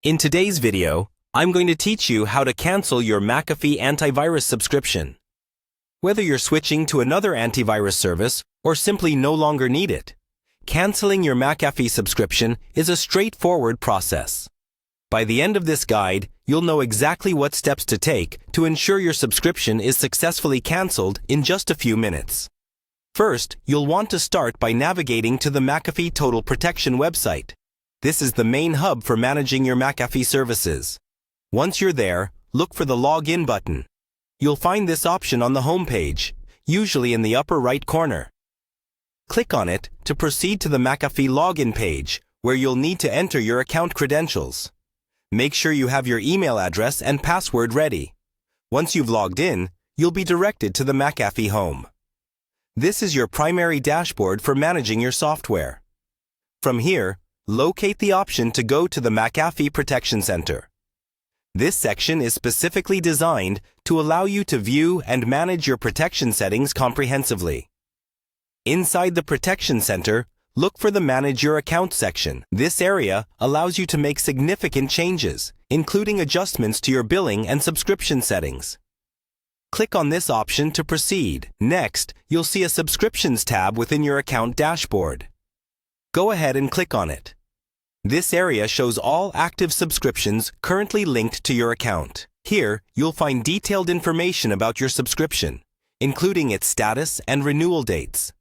In today's video, I'm going to teach you how to cancel your Mcafee Antivirus subscription. Whether you're switching to another antivirus service or simply no longer need it, canceling your Mcafee subscription is a straightforward process. By the end of this guide, you'll know exactly what steps to take to ensure your subscription is successfully canceled in just a few minutes. First, you'll want to start by navigating to the Mcafee Total Protection website. This is the main hub for managing your Mcafee services. Once you're there, look for the Login button. You'll find this option on the home page, usually in the upper right corner. Click on it to proceed to the Mcafee Login page, where you'll need to enter your account credentials. Make sure you have your email address and password ready. Once you've logged in, you'll be directed to the Mcafee home. This is your primary dashboard for managing your software. From here, locate the option to go to the Mcafee Protection Center. This section is specifically designed to allow you to view and manage your protection settings comprehensively. Inside the Protection Center, look for the Manage Your Account section. This area allows you to make significant changes, including adjustments to your billing and subscription settings. Click on this option to proceed. Next, you'll see a Subscriptions tab within your account dashboard. Go ahead and click on it. This area shows all active subscriptions currently linked to your account. Here, you'll find detailed information about your subscription, including its status and renewal dates.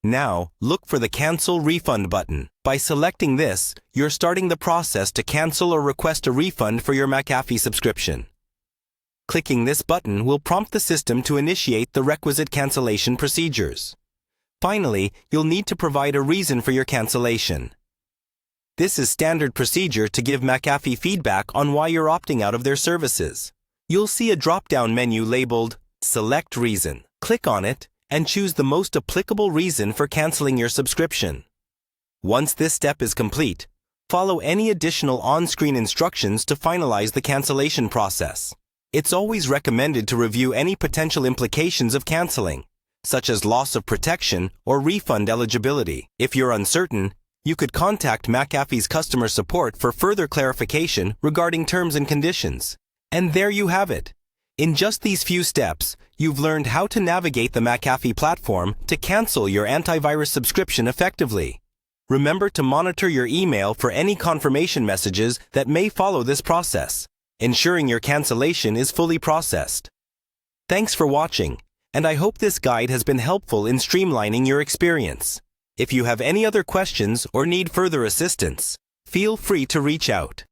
Now, look for the Cancel Refund button. By selecting this, you're starting the process to cancel or request a refund for your Mcafee subscription. Clicking this button will prompt the system to initiate the requisite cancellation procedures. Finally, you'll need to provide a reason for your cancellation. This is standard procedure to give Mcafee feedback on why you're opting out of their services. You'll see a drop-down menu labeled Select Reason. Click on it and choose the most applicable reason for canceling your subscription. Once this step is complete, follow any additional on-screen instructions to finalize the cancellation process. It's always recommended to review any potential implications of canceling, such as loss of protection or refund eligibility. If you're uncertain, you could contact Mcafee's customer support for further clarification regarding terms and conditions. And there you have it. In just these few steps, you've learned how to navigate the Mcafee platform to cancel your antivirus subscription effectively. Remember to monitor your email for any confirmation messages that may follow this process, ensuring your cancellation is fully processed. Thanks for watching, and I hope this guide has been helpful in streamlining your experience. If you have any other questions or need further assistance, feel free to reach out.